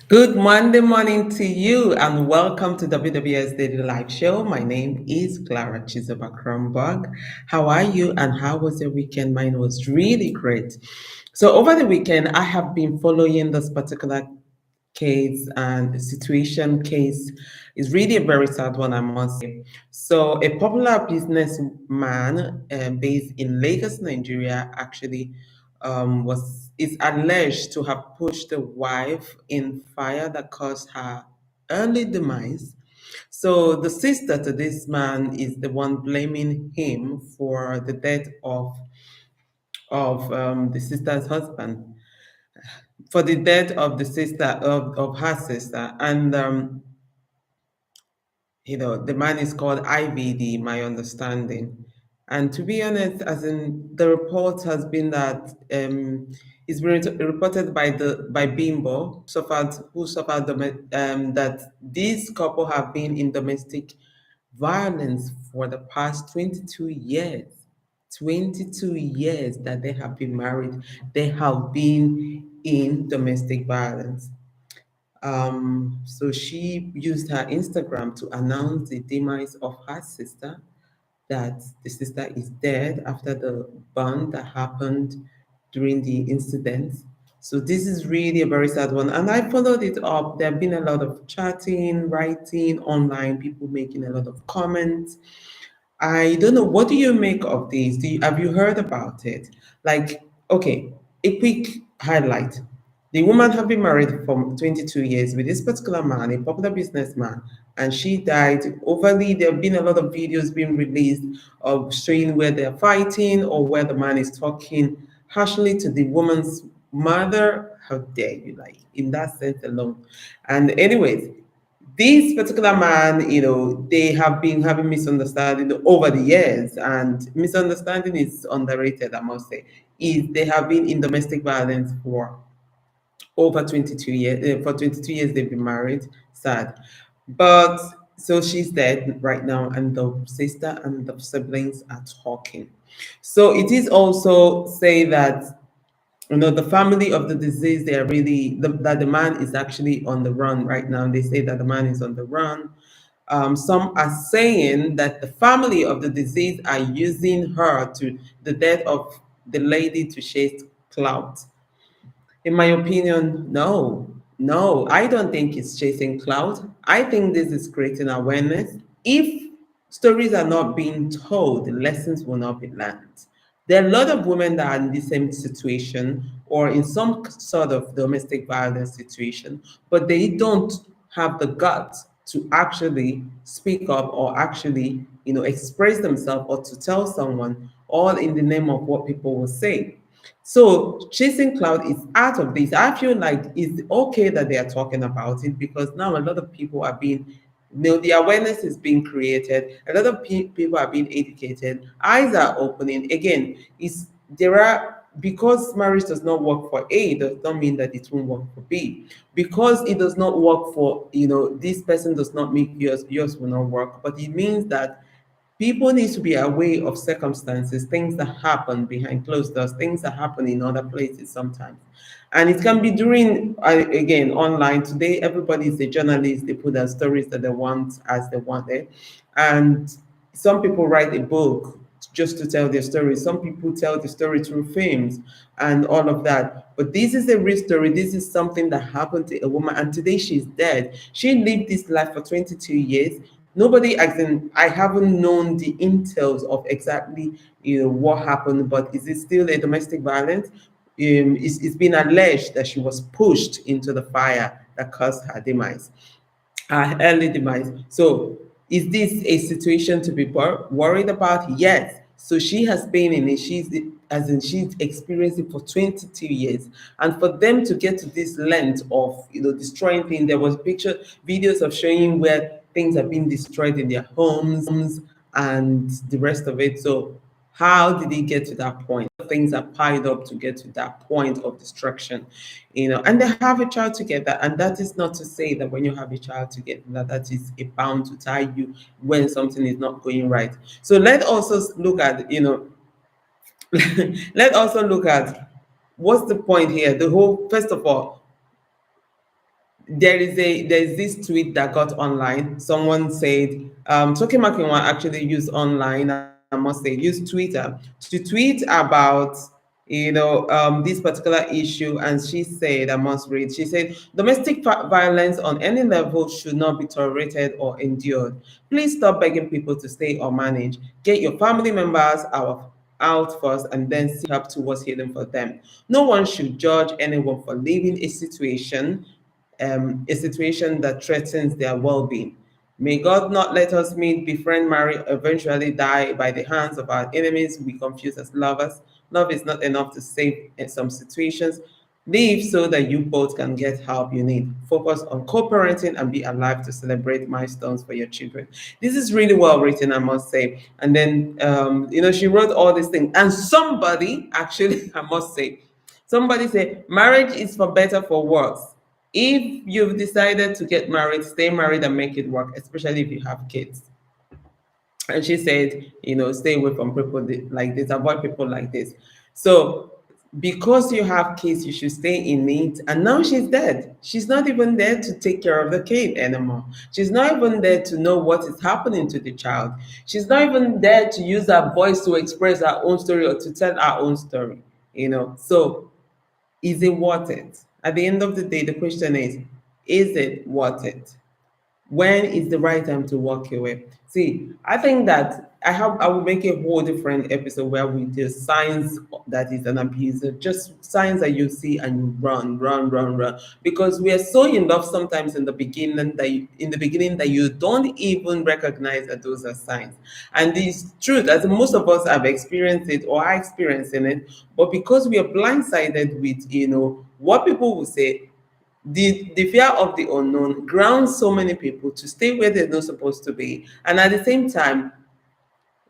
Good Monday morning to you, and welcome to WWS Daily Live Show. My name is Clara Chizoba Kronberg. How are you, and how was your weekend? Mine was really great. So, over the weekend, I have been following this particular case and situation case is really a very sad one, I must say. So, a popular businessman based in Lagos, Nigeria, actually was is alleged to have pushed the wife in fire that caused her early demise. So, the sister to this man is the one blaming him for the death of the sister's husband, for the death of the sister of her sister, and the man is called IVD, my understanding. And to be honest, as in the report has been that it's been reported by Bimbo who suffered that these couple have been in domestic violence for the past 22 years. 22 years that they have been married, they have been in domestic violence. So she used her Instagram to announce the demise of her sister, that the sister is dead after the burn that happened during the incident. So this is really a very sad one. And I followed it up. There have been a lot of chatting, writing online, people making a lot of comments. I don't know. What do you make of this? Have you heard about it? Like, okay, a quick highlight. The woman had been married for 22 years with this particular man, a popular businessman, and she died. Overly, there have been a lot of videos being released of showing where they're fighting or where the man is talking harshly to the woman's mother. How dare you, like, in that sense alone. And, anyways, this particular man, they have been having misunderstanding over the years, and misunderstanding is underrated, I must say. Is they have been in domestic violence for over 22 years. For 22 years, they've been married. Sad. But so she's dead right now, and the sister and the siblings are talking. So it is also say that the family of the deceased, they are really that the man is actually on the run right now. They say that the man is on the run. Some are saying that the family of the deceased are using the death of the lady to chase clout. In my opinion, no, no, I don't think it's chasing clout. I think this is creating awareness. If stories are not being told, the lessons will not be learned. There are a lot of women that are in the same situation or in some sort of domestic violence situation, but they don't have the guts to actually speak up or actually, express themselves or to tell someone, all in the name of what people will say. So chasing cloud is out of this. I feel like it's okay that they are talking about it because now a lot of people are being, the awareness is being created. A lot of people are being educated. Eyes are opening. Again, is there are because marriage does not work for A does not mean that it won't work for B. Because it does not work for this person does not make yours will not work. But it means that people need to be aware of circumstances, things that happen behind closed doors, things that happen in other places sometimes. And it can be during, again, online. Today, everybody is a journalist. They put their stories that they want as they want it. And some people write a book just to tell their story. Some people tell the story through films and all of that. But this is a real story. This is something that happened to a woman, and today she's dead. She lived this life for 22 years. Nobody, as in, I haven't known the intels of exactly what happened, but is it still a domestic violence? It's been alleged that she was pushed into the fire that caused her demise, early demise. So, is this a situation to be worried about? Yes. So she has been in it. She's experienced it for 22 years, and for them to get to this length of destroying things. There was videos of showing where things have been destroyed in their homes and the rest of it. So how did it get to that point? Things are piled up to get to that point of destruction, and they have a child together. And that is not to say that when you have a child together, that is a bound to tie you when something is not going right. So let also look at, let also look at what's the point here. The whole, first of all, there's this tweet that got online. Someone said, Toke Makinwa actually used online, I must say, used Twitter to tweet about, this particular issue. And she said, I must read, she said, domestic violence on any level should not be tolerated or endured. Please stop begging people to stay or manage. Get your family members out first and then seek help towards healing for them. No one should judge anyone for leaving a situation that threatens their well-being. May God not let us meet, befriend, marry, eventually die by the hands of our enemies we confuse as lovers. Love is not enough to save in some situations. Live so that you both can get help you need. Focus on co-parenting and be alive to celebrate milestones for your children. This is really well written, I must say. And then, she wrote all these things. And somebody, actually, I must say, somebody said, marriage is for better, for worse. If you've decided to get married, stay married and make it work, especially if you have kids. And she said, stay away from people like this, avoid people like this. So, because you have kids, you should stay in it. And now she's dead. She's not even there to take care of the kid anymore. She's not even there to know what is happening to the child. She's not even there to use her voice to express her own story or to tell her own story. So is it worth it? At the end of the day, the question is it worth it? When is the right time to walk away? See, I think that I will make a whole different episode where we do signs that is an abuser, just signs that you see and you run, run, run, run. Because we are so in love sometimes in the beginning that you don't even recognize that those are signs. And this truth, as most of us have experienced it or are experiencing it, but because we are blindsided with what people will say, the fear of the unknown grounds so many people to stay where they're not supposed to be. And at the same time,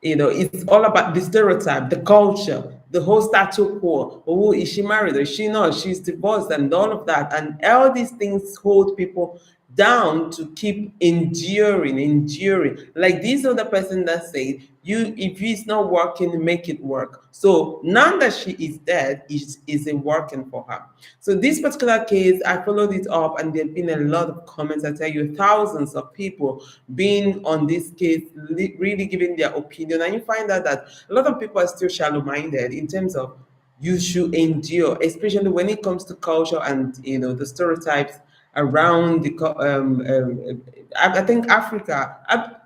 it's all about the stereotype, the culture, the whole status quo. Oh, is she married or is she not? She's divorced and all of that. And all these things hold people down to keep enduring. Like this other person that said, if it's not working, make it work. So now that she is dead, is it working for her? So this particular case, I followed it up, and there've been a lot of comments. I tell you, thousands of people being on this case, really giving their opinion, and you find out that a lot of people are still shallow-minded in terms of you should endure, especially when it comes to culture and the stereotypes around I think Africa,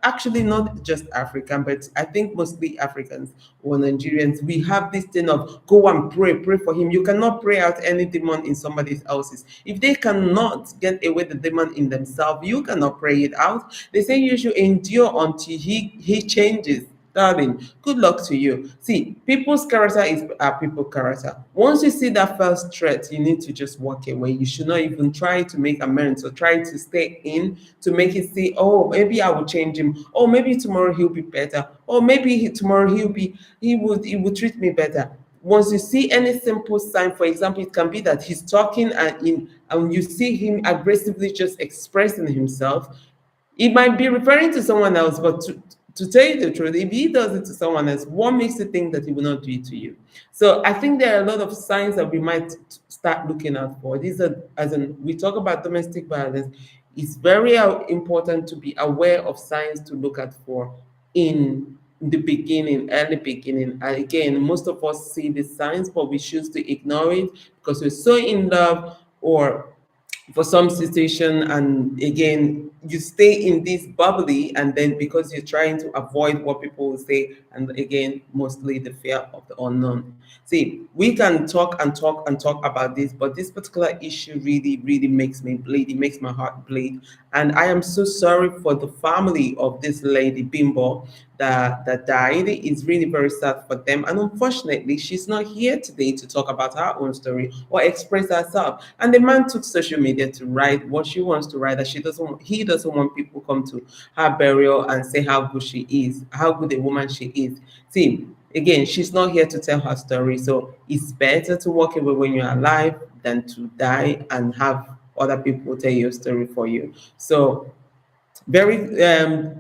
actually not just African, but I think mostly Africans or Nigerians, we have this thing of go and pray for him. You cannot pray out any demon in somebody else's. If they cannot get away the demon in themselves, you cannot pray it out. They say you should endure until he changes. Darling, good luck to you. See, people's character is people character. Once you see that first threat, you need to just walk away. You should not even try to make amends or try to stay in to make it see, oh, maybe I will change him. Oh, maybe tomorrow he'll be better. Or maybe tomorrow he would treat me better. Once you see any simple sign, for example, it can be that he's talking and you see him aggressively just expressing himself. It might be referring to someone else, but to tell you the truth, if he does it to someone else, what makes you think that he will not do it to you? So I think there are a lot of signs that we might start looking out for. These are, as in, we talk about domestic violence, it's very important to be aware of signs to look out for in the beginning, early beginning. And again, most of us see the signs, but we choose to ignore it because we're so in love or for some situation, and again you stay in this bubbly, and then because you're trying to avoid what people will say, and again mostly the fear of the unknown. See, we can talk and talk and talk about this, but this particular issue really makes me bleed. It makes my heart bleed, and I am so sorry for the family of this lady Bimbo that died. It's really very sad for them, and unfortunately she's not here today to talk about her own story or express herself. And the man took social media to write what she wants to write, that he doesn't want people come to her burial and say how good she is, how good a woman she is. See, again, she's not here to tell her story, so it's better to walk away when you're alive than to die and have other people tell your story for you. So very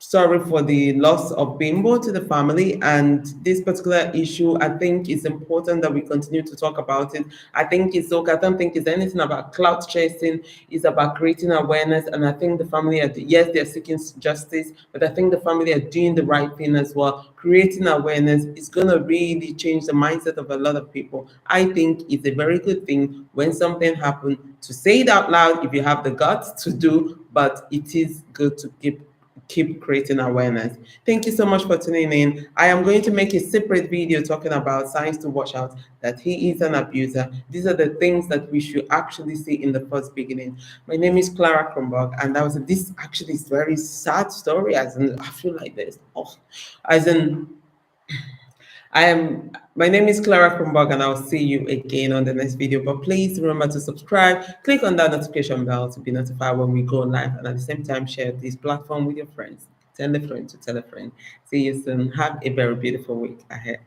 sorry for the loss of Bimbo to the family. And this particular issue, I think it's important that we continue to talk about it. I think it's okay. I don't think it's anything about clout chasing. It's about creating awareness. And I think the family are, yes, they're seeking justice, but I think the family are doing the right thing as well. Creating awareness is going to really change the mindset of a lot of people. I think it's a very good thing when something happens to say it out loud if you have the guts to do, but it is good to keep creating awareness. Thank you so much for tuning in. I am going to make a separate video talking about signs to watch out that he is an abuser. These are the things that we should actually see in the first beginning. My name is Clara Kronberg, and that was this actually is very sad story. As in, I feel like this. Oh, as in, I am. My name is Clara Kronberg, and I'll see you again on the next video. But please remember to subscribe, click on that notification bell to be notified when we go live, and at the same time, share this platform with your friends. Tell a friend to tell a friend. See you soon. Have a very beautiful week ahead.